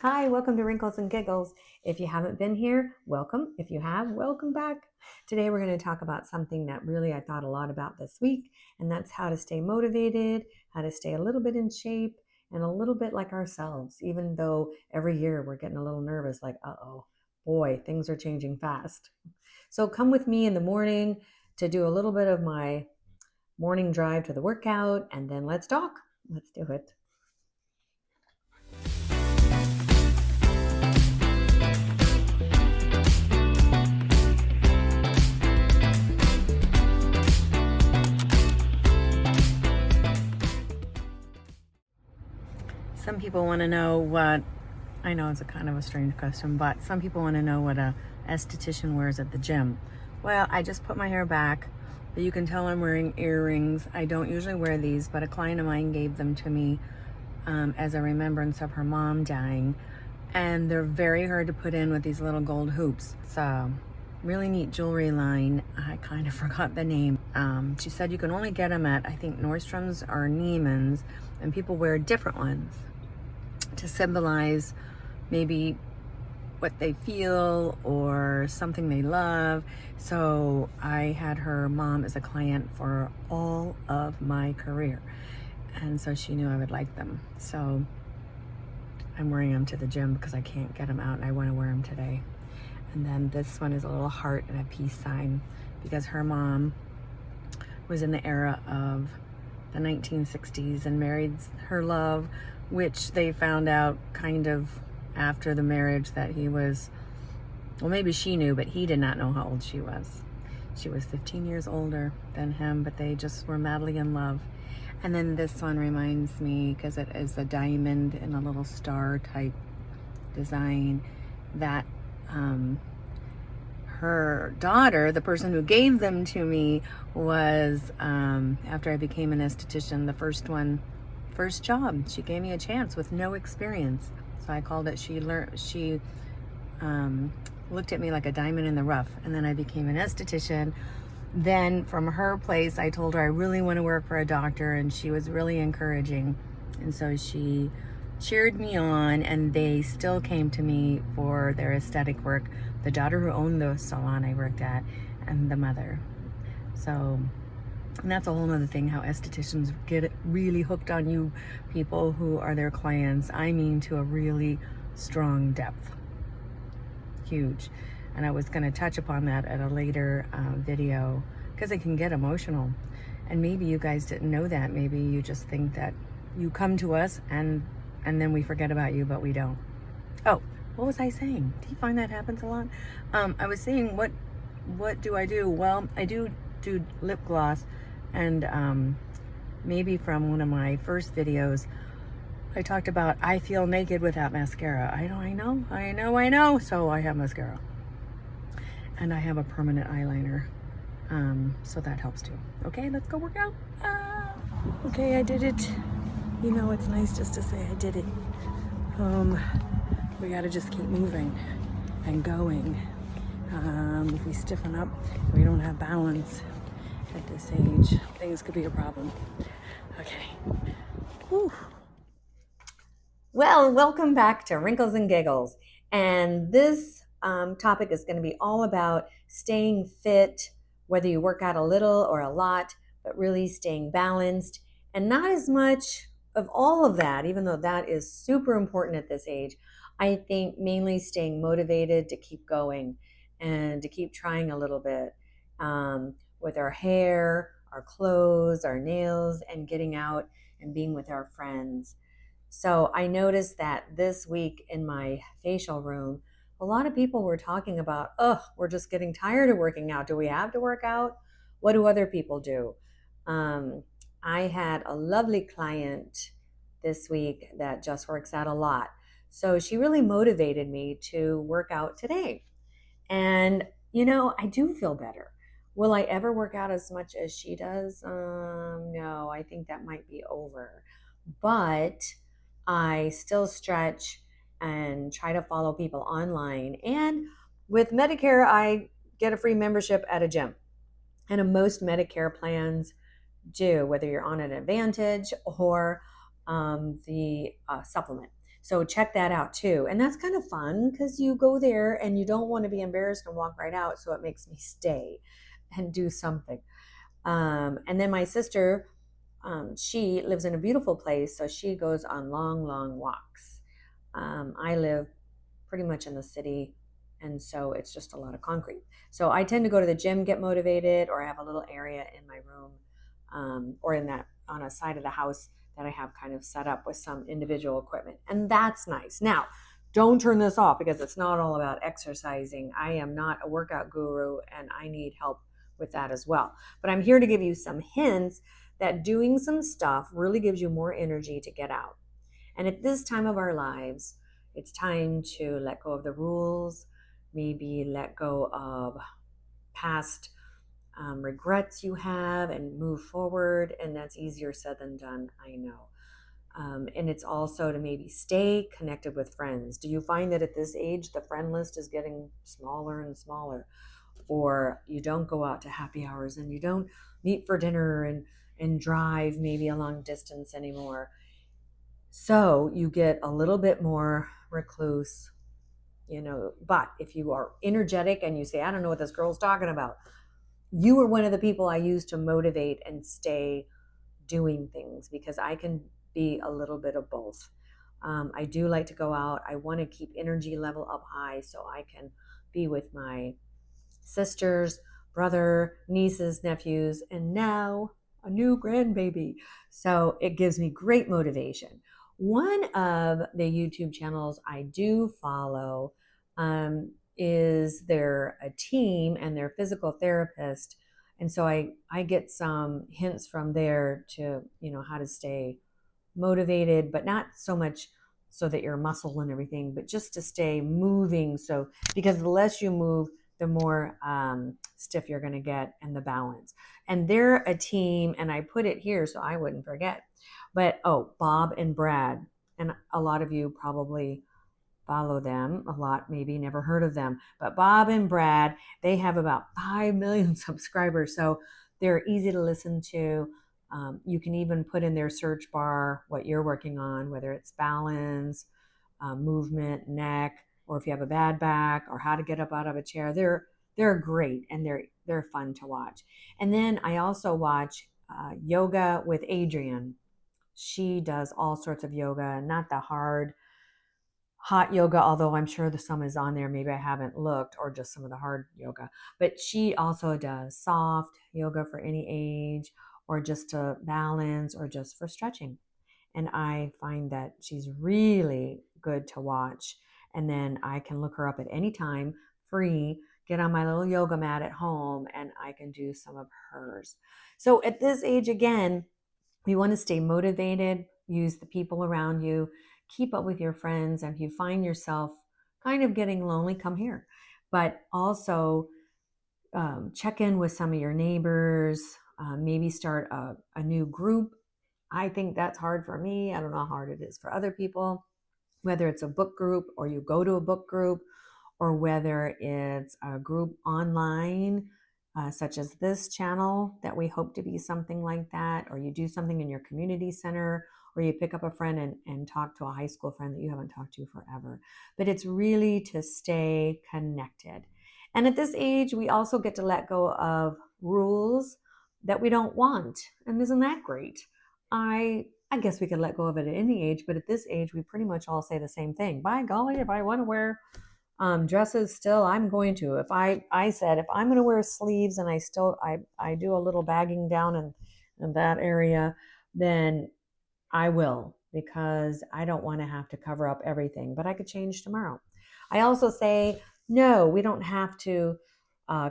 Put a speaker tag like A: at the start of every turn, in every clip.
A: Hi, welcome to Wrinkles and Giggles. If you haven't been here, welcome. If you have, welcome back. Today we're going to talk about something that really I thought a lot about this week, and that's how to stay motivated, how to stay a little bit in shape, and a little bit like ourselves, even though every year we're getting a little nervous, like, uh-oh, boy, things are changing fast. So come with me in the morning to do a little bit of my morning drive to the workout, and then let's talk. Let's do it. Some people want to know what, I know it's a kind of a strange question, but some people want to know what a esthetician wears at the gym. Well, I just put my hair back, but you can tell I'm wearing earrings. I don't usually wear these, but a client of mine gave them to me as a remembrance of her mom dying. And they're very hard to put in with these little gold hoops. It's a really neat jewelry line. I kind of forgot the name. She said you can only get them at, I think, Nordstrom's or Neiman's, and people wear different ones to symbolize maybe what they feel or something they love. So I had her mom as a client for all of my career, and so she knew I would like them. So I'm wearing them to the gym because I can't get them out, and I want to wear them today. And then this one is a little heart and a peace sign because her mom was in the era of the 1960s and married her love, which they found out kind of after the marriage that he was, well, maybe she knew, but he did not know how old she was. She was 15 years older than him, but they just were madly in love. And then this one reminds me, because it is a diamond and a little star type design, that her daughter, the person who gave them to me, was, after I became an esthetician, the first job. She gave me a chance with no experience. So I called it, she looked at me like a diamond in the rough. And then I became an esthetician. Then from her place, I told her I really want to work for a doctor, and she was really encouraging. And so she cheered me on, and they still came to me for their aesthetic work. The daughter who owned the salon I worked at, and the mother. So, and that's a whole other thing, how estheticians get really hooked on you people who are their clients. I mean, to a really strong depth. Huge. And I was going to touch upon that at a later video, because it can get emotional. And maybe you guys didn't know that. Maybe you just think that you come to us and then we forget about you, but we don't. Oh, what was I saying? Do you find that happens a lot? I was saying, what do I do? Well, I do lip gloss, and maybe from one of my first videos, I talked about I feel naked without mascara. I know. So I have mascara. And I have a permanent eyeliner. So that helps too. Okay, let's go work out. Okay, I did it. You know, it's nice just to say I did it. We gotta just keep moving and going. If we stiffen up, we don't have balance at this age, things could be a problem. Okay. Whew. Well, welcome back to Wrinkles and Giggles. And this topic is going to be all about staying fit, whether you work out a little or a lot, but really staying balanced, and not as much of all of that, even though that is super important at this age. I think mainly staying motivated to keep going and to keep trying a little bit with our hair, our clothes, our nails, and getting out and being with our friends. So I noticed that this week in my facial room, a lot of people were talking about, oh, we're just getting tired of working out. Do we have to work out? What do other people do? I had a lovely client this week that just works out a lot. So she really motivated me to work out today. And, I do feel better. Will I ever work out as much as she does? No, I think that might be over. But I still stretch and try to follow people online. And with Medicare, I get a free membership at a gym. And most Medicare plans do, whether you're on an Advantage or the supplement. So check that out too. And that's kind of fun because you go there and you don't want to be embarrassed and walk right out. So it makes me stay and do something. And then my sister, she lives in a beautiful place. So she goes on long, long walks. I live pretty much in the city. And so it's just a lot of concrete. So I tend to go to the gym, get motivated, or I have a little area in my room or in that on a side of the house that I have kind of set up with some individual equipment. And that's nice. Now, don't turn this off because it's not all about exercising. I am not a workout guru and I need help with that as well. But I'm here to give you some hints that doing some stuff really gives you more energy to get out. And at this time of our lives, it's time to let go of the rules, maybe let go of past regrets you have and move forward. And that's easier said than done, I know. And it's also to maybe stay connected with friends. Do you find that at this age, the friend list is getting smaller and smaller? Or you don't go out to happy hours and you don't meet for dinner and drive maybe a long distance anymore. So you get a little bit more recluse, but if you are energetic and you say, I don't know what this girl's talking about, you are one of the people I use to motivate and stay doing things because I can be a little bit of both. I do like to go out. I want to keep energy level up high so I can be with my sisters, brother, nieces, nephews, and now a new grandbaby. So it gives me great motivation. One of the YouTube channels I do follow is they're a team and they're physical therapist. And so I get some hints from there to, how to stay motivated, but not so much so that you're muscle and everything, but just to stay moving. So, because the less you move, the more stiff you're going to get and the balance. And they're a team, and I put it here so I wouldn't forget. But Bob and Brad, and a lot of you probably follow them, a lot maybe never heard of them, but Bob and Brad, they have about 5 million subscribers, so they're easy to listen to. You can even put in their search bar what you're working on, whether it's balance, movement, neck, or if you have a bad back, or how to get up out of a chair. They're great and they're fun to watch. And then I also watch yoga with Adriene. She does all sorts of yoga, not the hot yoga, although I'm sure some is on there. Maybe I haven't looked, or just some of the hard yoga. But she also does soft yoga for any age, or just to balance, or just for stretching. And I find that she's really good to watch. And then I can look her up at any time, free, get on my little yoga mat at home, and I can do some of hers. So at this age, again, we want to stay motivated, use the people around you, keep up with your friends. And if you find yourself kind of getting lonely, come here. But also check in with some of your neighbors, maybe start a new group. I think that's hard for me. I don't know how hard it is for other people, whether it's a book group or you go to a book group, or whether it's a group online, such as this channel that we hope to be something like that, or you do something in your community center, or you pick up a friend and talk to a high school friend that you haven't talked to forever. But it's really to stay connected. And at this age, we also get to let go of rules that we don't want. And isn't that great? I guess we could let go of it at any age, but at this age, we pretty much all say the same thing. By golly, if I want to wear dresses still, I'm going to. If I said, if I'm going to wear sleeves and I do a little bagging down in that area, then I will, because I don't want to have to cover up everything, but I could change tomorrow. I also say, no, we don't have to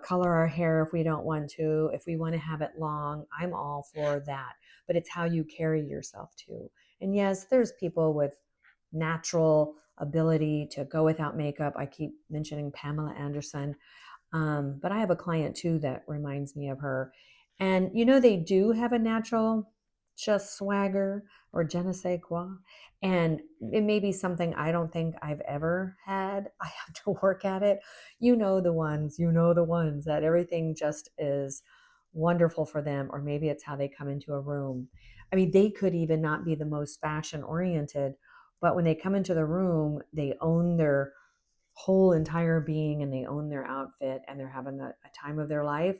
A: color our hair if we don't want to. If we want to have it long, I'm all for that. But it's how you carry yourself too. And yes, there's people with natural ability to go without makeup. I keep mentioning Pamela Anderson. But I have a client too that reminds me of her. And they do have a natural just swagger or je ne sais quoi. And it may be something I don't think I've ever had. I have to work at it. The ones that everything just is wonderful for them, or maybe it's how they come into a room. I mean, they could even not be the most fashion oriented, But when they come into the room, they own their whole entire being and they own their outfit and they're having a time of their life.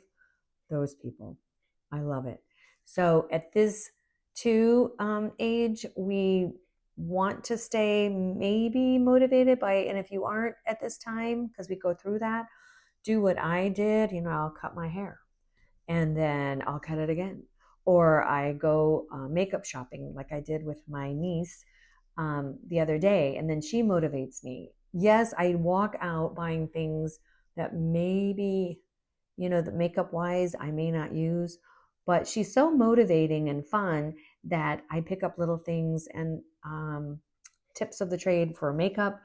A: Those people, I love it. So at this age, we want to stay maybe motivated by, and if you aren't at this time, because we go through that, do what I did. I'll cut my hair and then I'll cut it again. Or I go makeup shopping like I did with my niece the other day, and then she motivates me. Yes, I walk out buying things that maybe, the makeup wise, I may not use, but she's so motivating and fun that I pick up little things and tips of the trade for makeup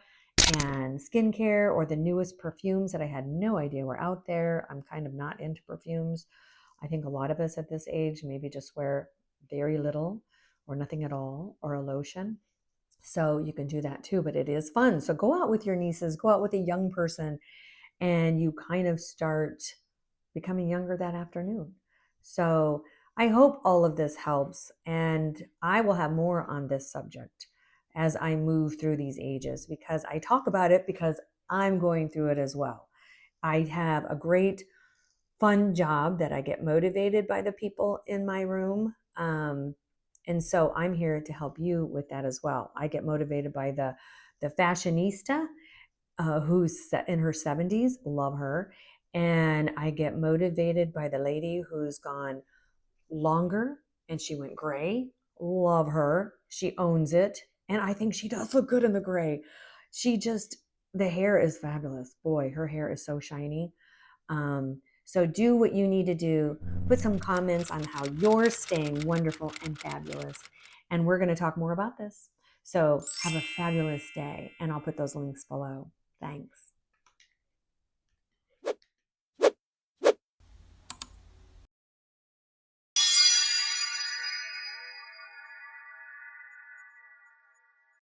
A: and skincare or the newest perfumes that I had no idea were out there. I'm kind of not into perfumes. I think a lot of us at this age maybe just wear very little or nothing at all, or a lotion. So you can do that too, but it is fun. So go out with your nieces, go out with a young person, and you kind of start becoming younger that afternoon. So I hope all of this helps, and I will have more on this subject as I move through these ages, because I talk about it because I'm going through it as well. I have a great fun job that I get motivated by the people in my room. And so I'm here to help you with that as well. I get motivated by the fashionista who's in her 70s, love her. And I get motivated by the lady who's gone longer and she went gray, love her. She owns it. And I think she does look good in the gray. The hair is fabulous. Boy, her hair is so shiny. So do what you need to do. Put some comments on how you're staying wonderful and fabulous. And we're going to talk more about this. So have a fabulous day. And I'll put those links below. Thanks.